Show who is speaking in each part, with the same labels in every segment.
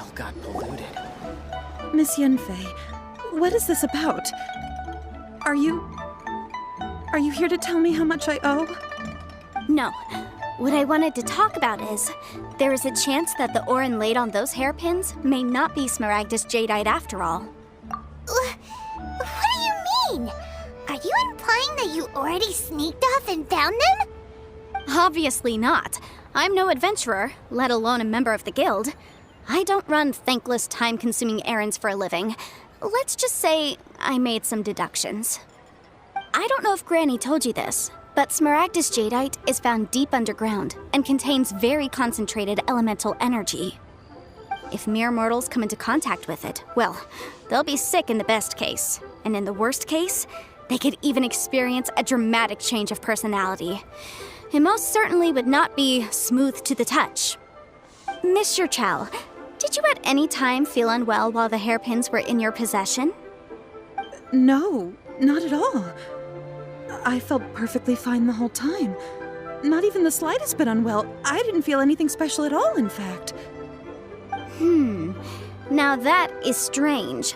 Speaker 1: well got polluted.
Speaker 2: Miss Yenfei, what is this about? Are you here to tell me how much I owe?
Speaker 3: No. What I wanted to talk about is, there is a chance that the Orin laid on those hairpins may not be Smaragdus Jadeite after all.
Speaker 4: What do you mean? Are you implying that you already sneaked off and found them?
Speaker 3: Obviously not. I'm no adventurer, let alone a member of the guild. I don't run thankless, time-consuming errands for a living. Let's just say I made some deductions. I don't know if Granny told you this, but Smaragdus Jadeite is found deep underground and contains very concentrated elemental energy. If mere mortals come into contact with it, well, they'll be sick in the best case. And in the worst case, they could even experience a dramatic change of personality. It most certainly would not be smooth to the touch. Mr. Chow, did you at any time feel unwell while the hairpins were in your possession?
Speaker 2: No, not at all. I felt perfectly fine the whole time. Not even the slightest bit unwell. I didn't feel anything special at all, in fact.
Speaker 3: Now that is strange.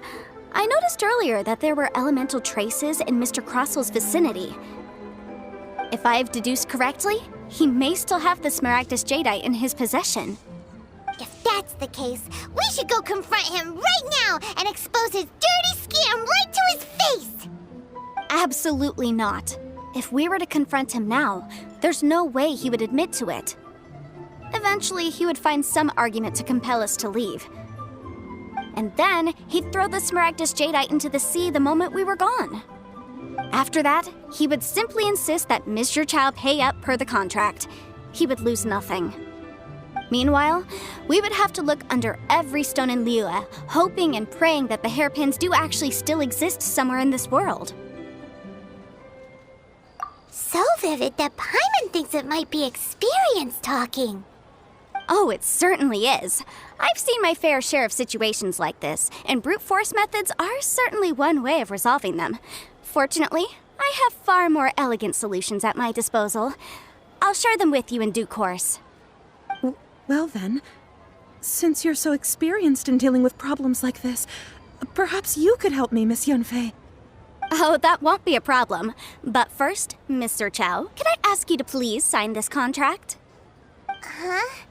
Speaker 3: I noticed earlier that there were elemental traces in Mr. Crossel's vicinity. If I've deduced correctly, he may still have the Smaragdus Jadeite in his possession.
Speaker 4: If that's the case, we should go confront him right now and expose his dirty scam right to his face!
Speaker 3: Absolutely not. If we were to confront him now, there's no way he would admit to it. Eventually, he would find some argument to compel us to leave. And then, he'd throw the Smaragdus Jadeite into the sea the moment we were gone. After that, he would simply insist that Mr. Chow pay up per the contract. He would lose nothing. Meanwhile, we would have to look under every stone in Liyue, hoping and praying that the hairpins do actually still exist somewhere in this world.
Speaker 4: So vivid that Paimon thinks it might be experience talking.
Speaker 3: Oh, it certainly is. I've seen my fair share of situations like this, and brute force methods are certainly one way of resolving them. Fortunately, I have far more elegant solutions at my disposal. I'll share them with you in due course.
Speaker 2: Well then, since you're so experienced in dealing with problems like this, perhaps you could help me, Miss Yenfei.
Speaker 3: Oh, that won't be a problem. But first, Mr. Chow, can I ask you to please sign this contract?
Speaker 4: Huh?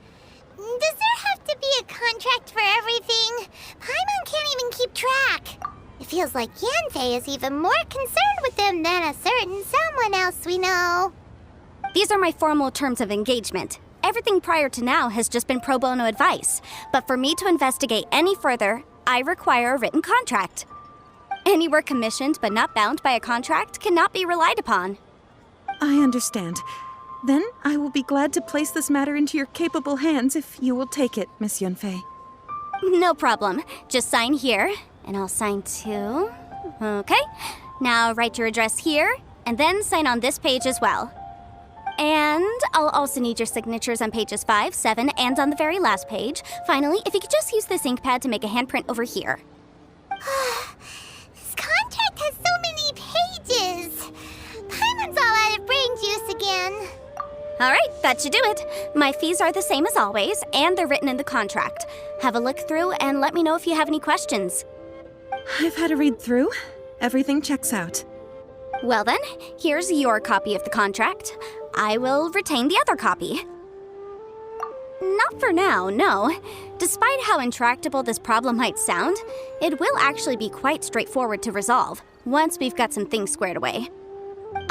Speaker 4: Does there have to be a contract for everything? Paimon can't even keep track. It feels like Yanfei is even more concerned with them than a certain someone else we know.
Speaker 3: These are my formal terms of engagement. Everything prior to now has just been pro bono advice. But for me to investigate any further, I require a written contract. Any work commissioned but not bound by a contract cannot be relied upon.
Speaker 2: I understand. Then I will be glad to place this matter into your capable hands if you will take it, Miss Yenfei.
Speaker 3: No problem. Just sign here, and I'll sign too. Okay. Now write your address here, and then sign on this page as well. And I'll also need your signatures on pages 5, 7, and on the very last page. Finally, if you could just use this ink pad to make a handprint over here.
Speaker 4: This contract has so many pages. Paimon's all out of brain juice again.
Speaker 3: All right, that should do it. My fees are the same as always, and they're written in the contract. Have a look through and let me know if you have any questions.
Speaker 2: I've had a read through. Everything checks out.
Speaker 3: Well then, here's your copy of the contract. I will retain the other copy. Not for now, no. Despite how intractable this problem might sound, it will actually be quite straightforward to resolve, once we've got some things squared away.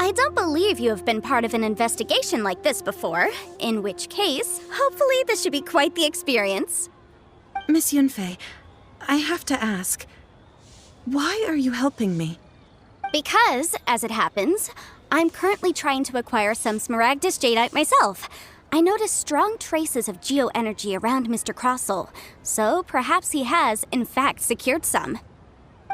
Speaker 3: I don't believe you have been part of an investigation like this before, in which case, hopefully this should be quite the experience.
Speaker 2: Miss Yenfei, I have to ask, why are you helping me?
Speaker 3: Because, as it happens, I'm currently trying to acquire some Smaragdus Jadeite myself. I noticed strong traces of geo-energy around Mr. Crossel, so perhaps he has, in fact, secured some.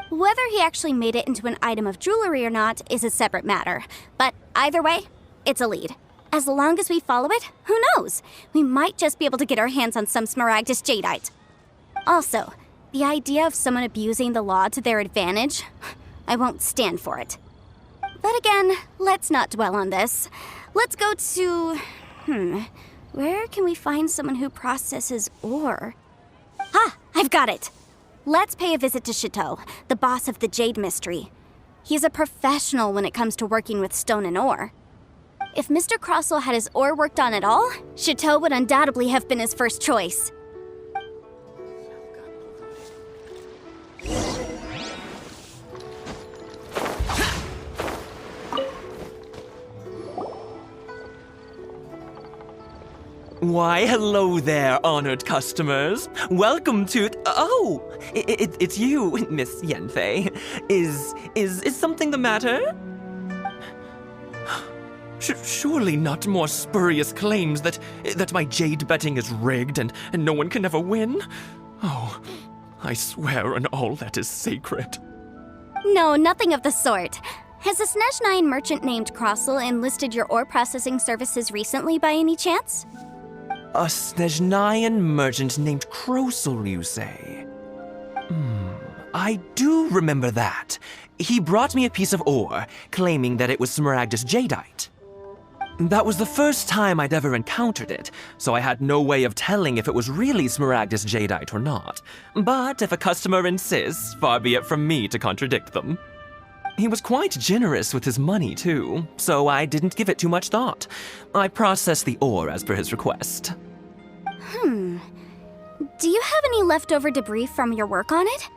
Speaker 3: Whether he actually made it into an item of jewelry or not is a separate matter, but either way, it's a lead. As long as we follow it, who knows? We might just be able to get our hands on some Smaragdus Jadeite. Also, the idea of someone abusing the law to their advantage, I won't stand for it. But again, let's not dwell on this. Let's go to... where can we find someone who processes ore? Ah, I I've got it. Let's pay a visit to Chateau, the boss of the Jade Mystery. He's a professional when it comes to working with stone and ore. If Mr. Crossell had his ore worked on at all, Chateau would undoubtedly have been his first choice.
Speaker 1: Why, hello there, honored customers. Welcome to... Oh, it's you, Miss Yenfei. Is something the matter? Surely not more spurious claims that my jade betting is rigged and no one can ever win? Oh, I swear on all that is sacred.
Speaker 3: No, nothing of the sort. Has a Snezhnine merchant named Crossell enlisted your ore processing services recently by any chance?
Speaker 1: A Snezhnine merchant named Crossell, you say? I do remember that. He brought me a piece of ore, claiming that it was Smaragdus Jadeite. That was the first time I'd ever encountered it, so I had no way of telling if it was really Smaragdus Jadeite or not. But if a customer insists, far be it from me to contradict them. He was quite generous with his money, too, so I didn't give it too much thought. I processed the ore as per his request.
Speaker 3: Do you have any leftover debris from your work on it?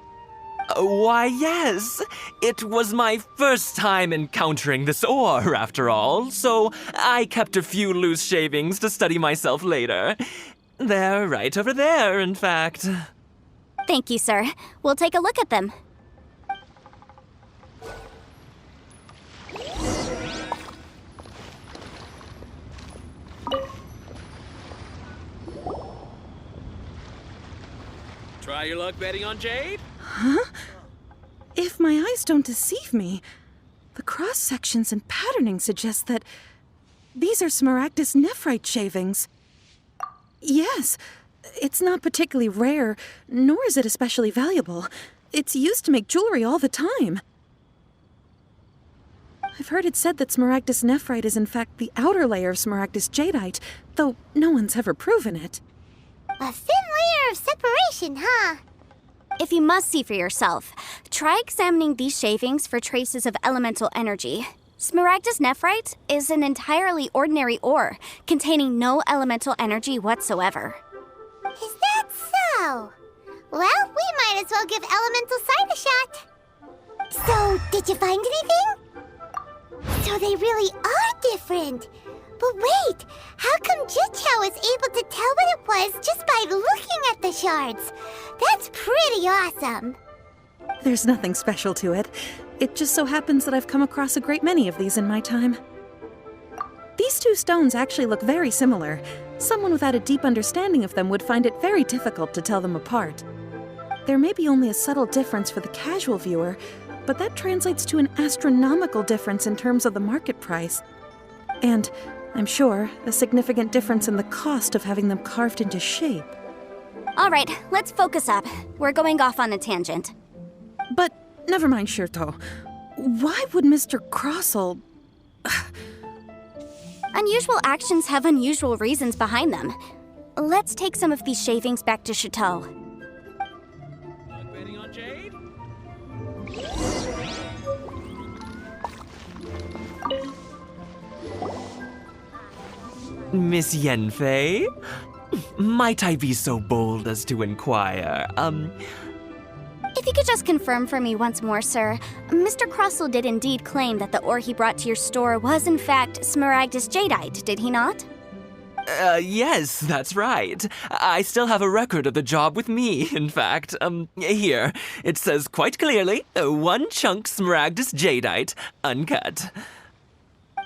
Speaker 1: Why, yes. It was my first time encountering this ore, after all, so I kept a few loose shavings to study myself later. They're right over there, in fact.
Speaker 3: Thank you, sir. We'll take a look at them.
Speaker 1: Try your luck betting on Jade?
Speaker 2: If my eyes don't deceive me, the cross-sections and patterning suggest that these are Smaragdus nephrite shavings. Yes, it's not particularly rare, nor is it especially valuable. It's used to make jewelry all the time. I've heard it said that Smaragdus nephrite is in fact the outer layer of Smaragdus jadeite, though no one's ever proven it.
Speaker 4: A thin layer of separation, huh?
Speaker 3: If you must see for yourself, try examining these shavings for traces of elemental energy. Smaragdus nephrite is an entirely ordinary ore, containing no elemental energy whatsoever.
Speaker 4: Is that so? Well, we might as well give elemental sight a shot. So, did you find anything? So they really are different. But wait, how come Jichao was able to tell what it was just by looking at the shards? That's pretty awesome.
Speaker 2: There's nothing special to it. It just so happens that I've come across a great many of these in my time. These two stones actually look very similar. Someone without a deep understanding of them would find it very difficult to tell them apart. There may be only a subtle difference for the casual viewer, but that translates to an astronomical difference in terms of the market price. And, I'm sure, a significant difference in the cost of having them carved into shape.
Speaker 3: All right, let's focus up. We're going off on a tangent.
Speaker 2: But never mind, Shirto. Why would Mr. Crossell...
Speaker 3: Unusual actions have unusual reasons behind them. Let's take some of these shavings back to Chateau.
Speaker 1: Betting on Jade? Miss Yenfei? Might I be so bold as to inquire,
Speaker 3: If you could just confirm for me once more, sir, Mr. Crossell did indeed claim that the ore he brought to your store was in fact Smaragdus Jadeite, did he not?
Speaker 1: Yes, that's right. I still have a record of the job with me, in fact. Here. It says quite clearly, 1 chunk Smaragdus Jadeite, uncut.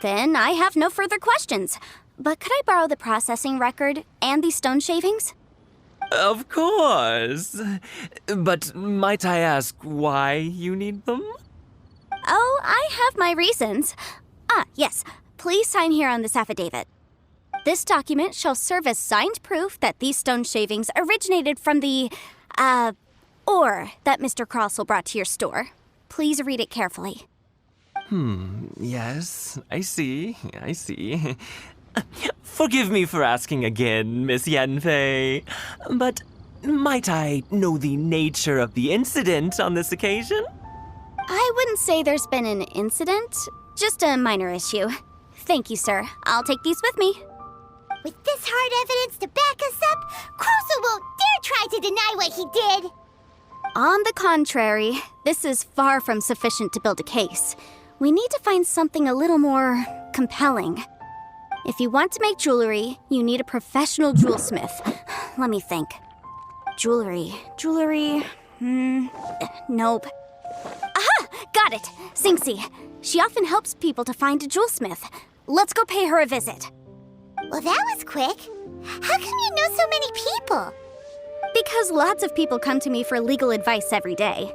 Speaker 3: Then I have no further questions. But could I borrow the processing record and these stone shavings?
Speaker 1: Of course. But might I ask why you need them?
Speaker 3: Oh, I have my reasons. Yes. Please sign here on this affidavit. This document shall serve as signed proof that these stone shavings originated from the, ore that Mr. Crossell brought to your store. Please read it carefully.
Speaker 1: Yes, I see. Forgive me for asking again, Miss Yenfei, but Might I know the nature of the incident on this occasion?
Speaker 3: I wouldn't say there's been an incident, just a minor issue. Thank you, sir. I'll take these with me.
Speaker 4: With this hard evidence to back us up, Kroso won't dare try to deny what he did!
Speaker 3: On the contrary, this is far from sufficient to build a case. We need to find something a little more compelling. If you want to make jewelry, you need a professional jewelsmith. Let me think. Jewelry. Nope. Aha! Got it! Singsi. She often helps people to find a jewelsmith. Let's go pay her a visit.
Speaker 4: Well, that was quick. How come you know so many people?
Speaker 3: Because lots of people come to me for legal advice every day.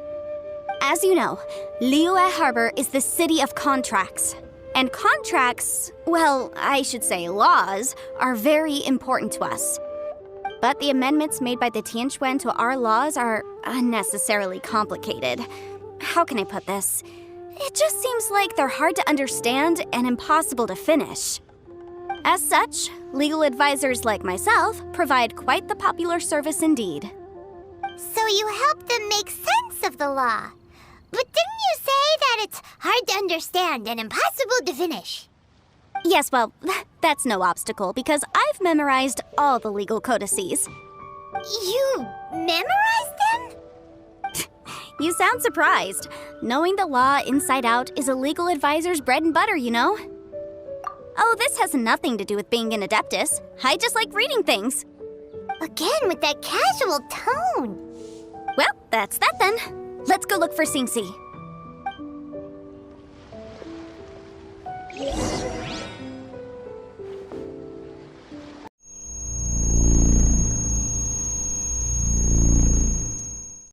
Speaker 3: As you know, Liyue Harbor is the city of contracts. And contracts, well, I should say laws, are very important to us. But the amendments made by the Tianquan to our laws are unnecessarily complicated. How can I put this? It just seems like they're hard to understand and impossible to finish. As such, legal advisors like myself provide quite the popular service indeed.
Speaker 4: So you help them make sense of the law. But didn't you say that it's hard to understand and impossible to finish?
Speaker 3: Yes, well, that's no obstacle because I've memorized all the legal codices.
Speaker 4: You memorized them?
Speaker 3: You sound surprised. Knowing the law inside out is a legal advisor's bread and butter, you know? Oh, this has nothing to do with being an adeptus. I just like reading things.
Speaker 4: Again, with that casual tone.
Speaker 3: Well, that's that then. Let's go look for Singsi.